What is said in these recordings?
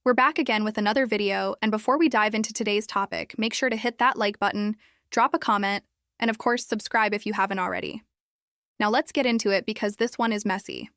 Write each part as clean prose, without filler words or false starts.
We're back again with another video, and before we dive into today's topic, make sure to hit that like button, drop a comment, and of course subscribe if you haven't already. Now let's get into it because this one is messy.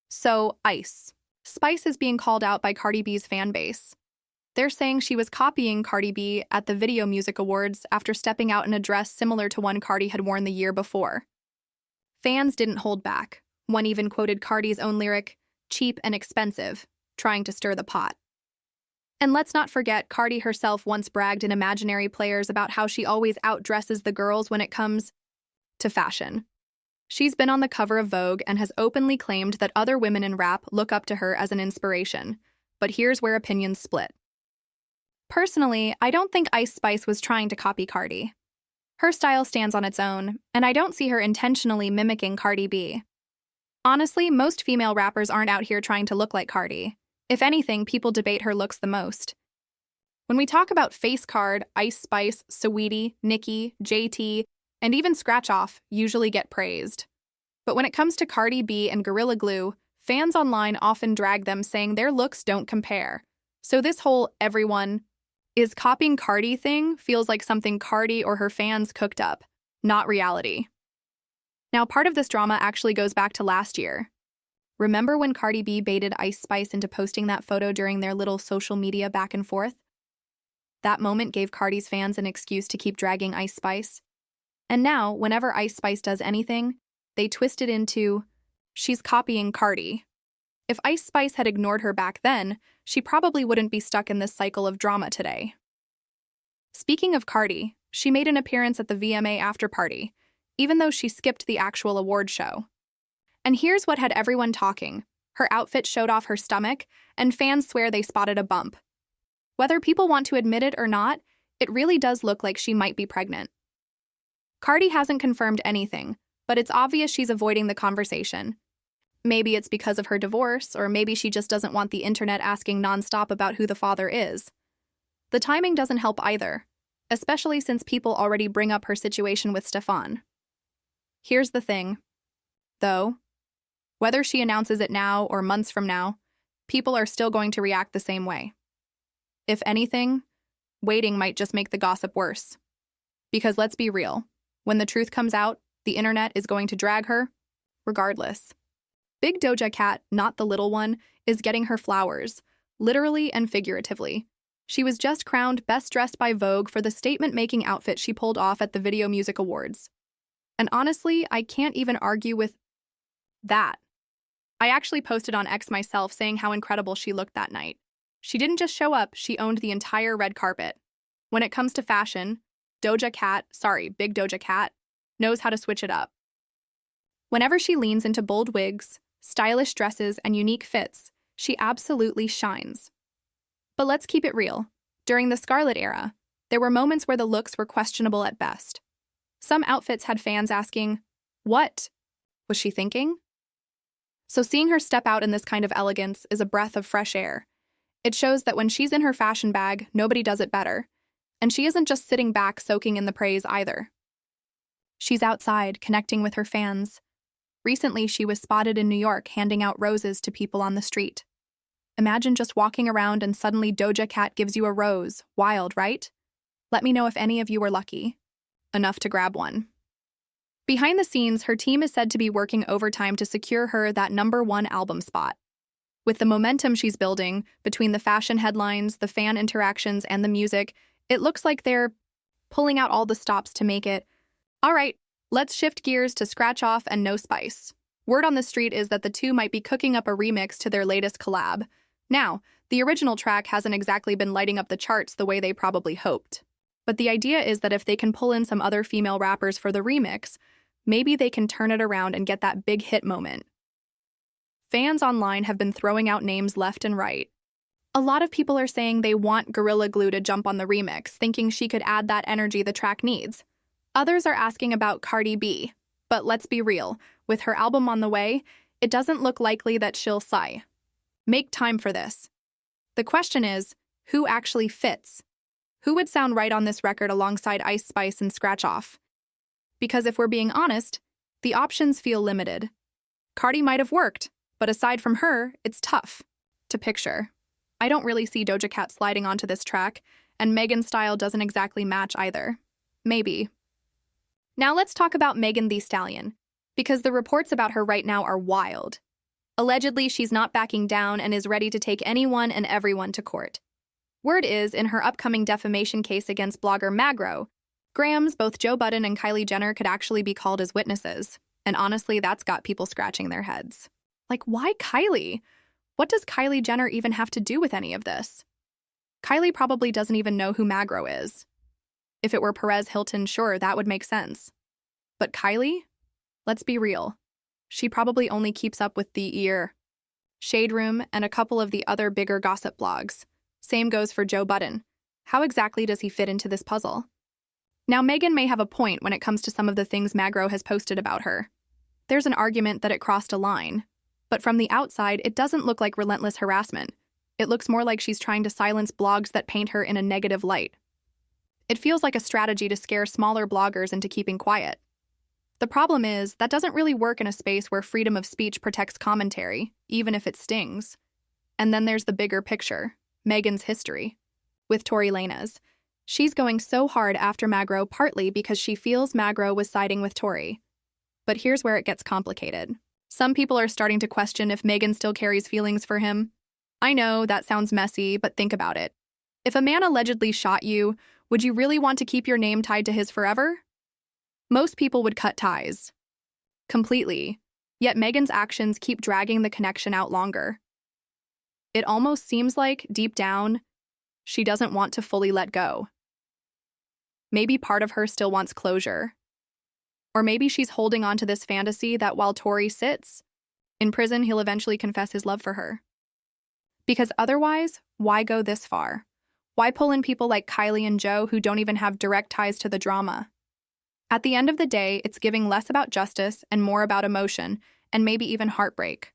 So, Ice Spice is being called out by Cardi B's fan base. They're saying she was copying Cardi B at the Video Music Awards after stepping out in a dress similar to one Cardi had worn the year before. Fans didn't hold back. One even quoted Cardi's own lyric, "cheap and expensive," trying to stir the pot. And let's not forget, Cardi herself once bragged in Imaginary Players about how she always outdresses the girls when it comes to fashion. She's been on the cover of Vogue and has openly claimed that other women in rap look up to her as an inspiration. But here's where opinions split. Personally, I don't think Ice Spice was trying to copy Cardi. Her style stands on its own, and I don't see her intentionally mimicking Cardi B. Honestly, most female rappers aren't out here trying to look like Cardi. If anything, people debate her looks the most. When we talk about Face Card, Ice Spice, Saweetie, Nicki, JT, and even Scratch Off usually get praised. But when it comes to Cardi B and Gorilla Glue, fans online often drag them saying their looks don't compare. So this whole everyone is copying Cardi thing feels like something Cardi or her fans cooked up, not reality. Now, part of this drama actually goes back to last year. Remember when Cardi B baited Ice Spice into posting that photo during their little social media back and forth? That moment gave Cardi's fans an excuse to keep dragging Ice Spice. And now, whenever Ice Spice does anything, they twist it into, she's copying Cardi. If Ice Spice had ignored her back then, she probably wouldn't be stuck in this cycle of drama today. Speaking of Cardi, she made an appearance at the VMA after party, even though she skipped the actual award show. And here's what had everyone talking. Her outfit showed off her stomach, and fans swear they spotted a bump. Whether people want to admit it or not, it really does look like she might be pregnant. Cardi hasn't confirmed anything, but it's obvious she's avoiding the conversation. Maybe it's because of her divorce, or maybe she just doesn't want the internet asking nonstop about who the father is. The timing doesn't help either, especially since people already bring up her situation with Stefan. Here's the thing, though. Whether she announces it now or months from now, people are still going to react the same way. If anything, waiting might just make the gossip worse. Because let's be real, when the truth comes out, the internet is going to drag her, regardless. Big Doja Cat, not the little one, is getting her flowers, literally and figuratively. She was just crowned Best Dressed by Vogue for the statement-making outfit she pulled off at the Video Music Awards. And honestly, I can't even argue with that. I actually posted on X myself saying how incredible she looked that night. She didn't just show up, she owned the entire red carpet. When it comes to fashion, Big Doja Cat, knows how to switch it up. Whenever she leans into bold wigs, stylish dresses, and unique fits, she absolutely shines. But let's keep it real. During the Scarlet era, there were moments where the looks were questionable at best. Some outfits had fans asking, what was she thinking? So seeing her step out in this kind of elegance is a breath of fresh air. It shows that when she's in her fashion bag, nobody does it better. And she isn't just sitting back soaking in the praise either. She's outside, connecting with her fans. Recently, she was spotted in New York handing out roses to people on the street. Imagine just walking around and suddenly Doja Cat gives you a rose. Wild, right? Let me know if any of you were lucky enough to grab one. Behind the scenes, her team is said to be working overtime to secure her that #1 album spot. With the momentum she's building, between the fashion headlines, the fan interactions, and the music, it looks like they're pulling out all the stops to make it. All right, let's shift gears to Scratch Off and No Spice. Word on the street is that the two might be cooking up a remix to their latest collab. Now, the original track hasn't exactly been lighting up the charts the way they probably hoped. But the idea is that if they can pull in some other female rappers for the remix, maybe they can turn it around and get that big hit moment. Fans online have been throwing out names left and right. A lot of people are saying they want Gorilla Glue to jump on the remix, thinking she could add that energy the track needs. Others are asking about Cardi B, but let's be real, with her album on the way, it doesn't look likely that she'll sigh. Make time for this. The question is, who actually fits? Who would sound right on this record alongside Ice Spice and Scratch Off? Because if we're being honest, the options feel limited. Cardi might have worked, but aside from her, it's tough to picture. I don't really see Doja Cat sliding onto this track, and Megan's style doesn't exactly match either. Maybe. Now let's talk about Megan Thee Stallion, because the reports about her right now are wild. Allegedly, she's not backing down and is ready to take anyone and everyone to court. Word is, in her upcoming defamation case against blogger Magro, Grams, both Joe Budden and Kylie Jenner could actually be called as witnesses. And honestly, that's got people scratching their heads. Like, why Kylie? What does Kylie Jenner even have to do with any of this? Kylie probably doesn't even know who Magro is. If it were Perez Hilton, sure, that would make sense. But Kylie? Let's be real. She probably only keeps up with the Shade Room and a couple of the other bigger gossip blogs. Same goes for Joe Budden. How exactly does he fit into this puzzle? Now, Megan may have a point when it comes to some of the things Magro has posted about her. There's an argument that it crossed a line. But from the outside, it doesn't look like relentless harassment. It looks more like she's trying to silence blogs that paint her in a negative light. It feels like a strategy to scare smaller bloggers into keeping quiet. The problem is, that doesn't really work in a space where freedom of speech protects commentary, even if it stings. And then there's the bigger picture, Megan's history. With Tory Lanez. She's going so hard after Magro partly because she feels Magro was siding with Tory. But here's where it gets complicated. Some people are starting to question if Megan still carries feelings for him. I know that sounds messy, but think about it. If a man allegedly shot you, would you really want to keep your name tied to his forever? Most people would cut ties. Completely. Yet Megan's actions keep dragging the connection out longer. It almost seems like, deep down, she doesn't want to fully let go. Maybe part of her still wants closure. Or maybe she's holding on to this fantasy that while Tory sits in prison, he'll eventually confess his love for her. Because otherwise, why go this far? Why pull in people like Kylie and Joe who don't even have direct ties to the drama? At the end of the day, it's giving less about justice and more about emotion, and maybe even heartbreak.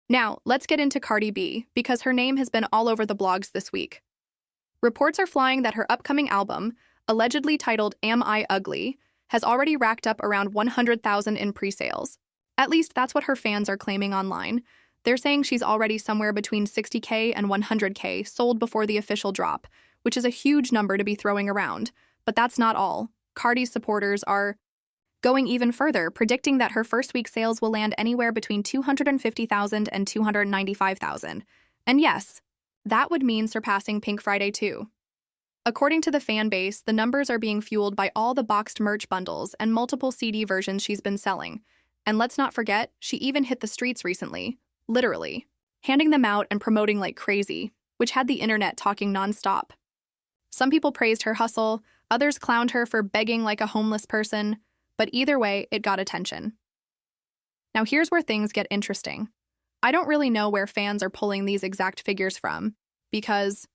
Now, let's get into Cardi B, because her name has been all over the blogs this week. Reports are flying that her upcoming album, allegedly titled Am I Ugly, has already racked up around 100,000 in pre-sales. At least that's what her fans are claiming online. They're saying she's already somewhere between 60K and 100K sold before the official drop, which is a huge number to be throwing around. But that's not all. Cardi's supporters are going even further, predicting that her first week sales will land anywhere between 250,000 and 295,000. And yes, that would mean surpassing Pink Friday too. According to the fan base, the numbers are being fueled by all the boxed merch bundles and multiple CD versions she's been selling. And let's not forget, she even hit the streets recently, literally, handing them out and promoting like crazy, which had the internet talking nonstop. Some people praised her hustle, others clowned her for begging like a homeless person, but either way, it got attention. Now here's where things get interesting. I don't really know where fans are pulling these exact figures from, because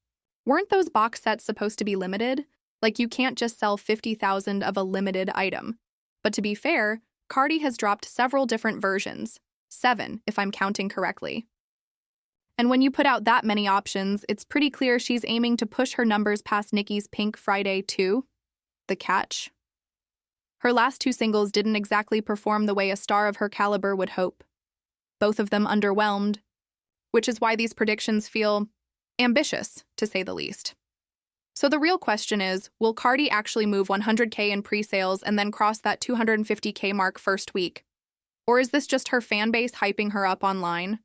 weren't those box sets supposed to be limited? Like, you can't just sell 50,000 of a limited item. But to be fair, Cardi has dropped several different versions. 7, if I'm counting correctly. And when you put out that many options, it's pretty clear she's aiming to push her numbers past Nicki's Pink Friday 2. The catch? Her last 2 singles didn't exactly perform the way a star of her caliber would hope. Both of them underwhelmed, which is why these predictions feel ambitious, to say the least. So the real question is, will Cardi actually move 100K in pre-sales and then cross that 250K mark first week? Or is this just her fan base hyping her up online?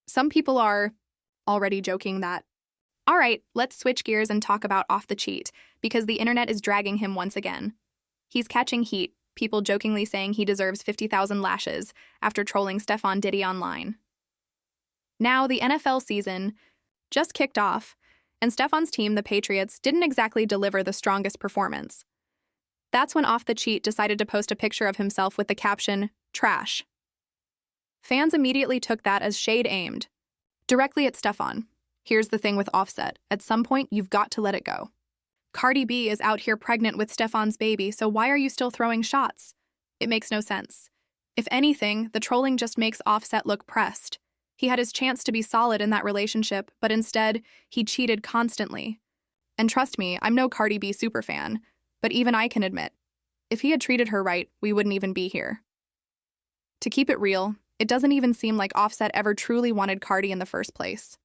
Some people are already joking that, all right, let's switch gears and talk about Off the Cheat, because the internet is dragging him once again. He's catching heat, people jokingly saying he deserves 50,000 lashes after trolling Stefon Diddy online. Now, the NFL season just kicked off, and Stefon's team, the Patriots, didn't exactly deliver the strongest performance. That's when Off the Cheat decided to post a picture of himself with the caption, "Trash." Fans immediately took that as shade aimed directly at Stefon. Here's the thing with Offset. At some point, you've got to let it go. Cardi B is out here pregnant with Stefon's baby, so why are you still throwing shots? It makes no sense. If anything, the trolling just makes Offset look pressed. He had his chance to be solid in that relationship, but instead, he cheated constantly. And trust me, I'm no Cardi B superfan, but even I can admit, if he had treated her right, we wouldn't even be here. To keep it real, it doesn't even seem like Offset ever truly wanted Cardi in the first place.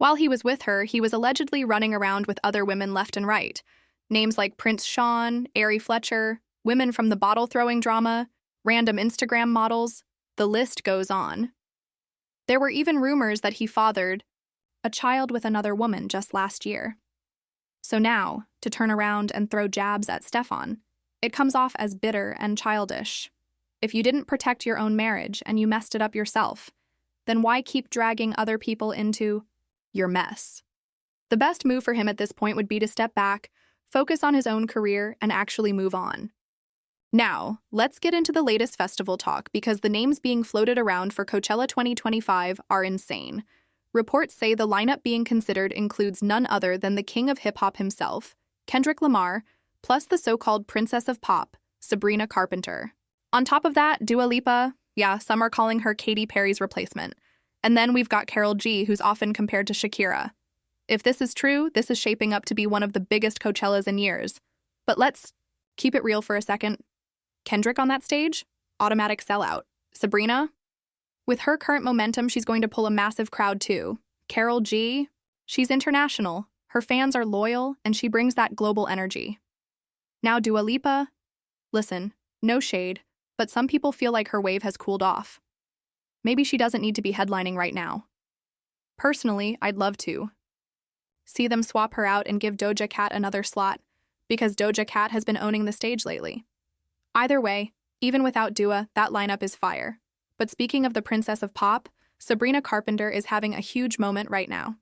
While he was with her, he was allegedly running around with other women left and right. Names like Prince Sean, Ari Fletcher, women from the bottle-throwing drama, random Instagram models, the list goes on. There were even rumors that he fathered a child with another woman just last year. So now, to turn around and throw jabs at Stefan, it comes off as bitter and childish. If you didn't protect your own marriage and you messed it up yourself, then why keep dragging other people into your mess? The best move for him at this point would be to step back, focus on his own career, and actually move on. Now, let's get into the latest festival talk because the names being floated around for Coachella 2025 are insane. Reports say the lineup being considered includes none other than the king of hip-hop himself, Kendrick Lamar, plus the so-called princess of pop, Sabrina Carpenter. On top of that, Dua Lipa, yeah, some are calling her Katy Perry's replacement. And then we've got Carol G, who's often compared to Shakira. If this is true, this is shaping up to be one of the biggest Coachellas in years. But let's keep it real for a second. Kendrick on that stage? Automatic sellout. Sabrina? With her current momentum, she's going to pull a massive crowd too. Carol G? She's international. Her fans are loyal, and she brings that global energy. Now Dua Lipa? Listen, no shade, but some people feel like her wave has cooled off. Maybe she doesn't need to be headlining right now. Personally, I'd love to see them swap her out and give Doja Cat another slot, because Doja Cat has been owning the stage lately. Either way, even without Dua, that lineup is fire. But speaking of the princess of pop, Sabrina Carpenter is having a huge moment right now.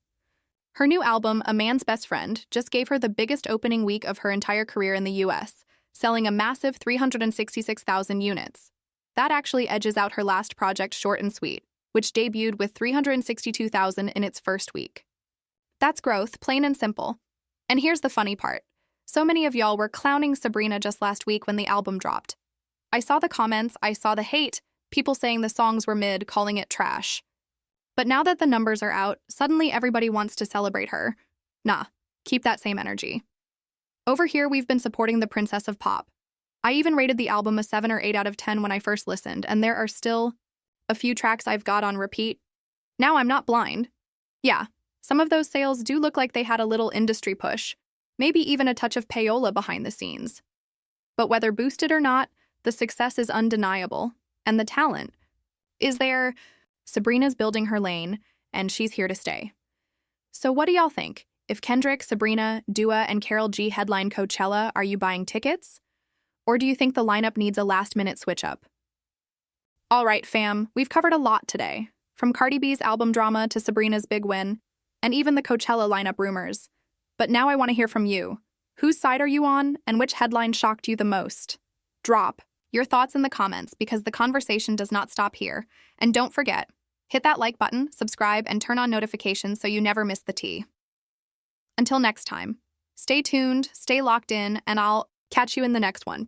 Her new album, A Man's Best Friend, just gave her the biggest opening week of her entire career in the US, selling a massive 366,000 units. That actually edges out her last project, Short and Sweet, which debuted with 362,000 in its first week. That's growth, plain and simple. And here's the funny part. So many of y'all were clowning Sabrina just last week when the album dropped. I saw the comments, I saw the hate, people saying the songs were mid, calling it trash. But now that the numbers are out, suddenly everybody wants to celebrate her. Nah, keep that same energy. Over here, we've been supporting the princess of pop. I even rated the album a 7 or 8 out of 10 when I first listened, and there are still a few tracks I've got on repeat. Now I'm not blind. Yeah, some of those sales do look like they had a little industry push, maybe even a touch of payola behind the scenes. But whether boosted or not, the success is undeniable, and the talent is there. Sabrina's building her lane, and she's here to stay. So what do y'all think? If Kendrick, Sabrina, Dua, and Carol G headline Coachella, are you buying tickets? Or do you think the lineup needs a last-minute switch-up? All right, fam, we've covered a lot today, from Cardi B's album drama to Sabrina's big win, and even the Coachella lineup rumors. But now I want to hear from you. Whose side are you on, and which headline shocked you the most? Drop your thoughts in the comments because the conversation does not stop here. And don't forget, hit that like button, subscribe, and turn on notifications so you never miss the tea. Until next time, stay tuned, stay locked in, and I'll catch you in the next one.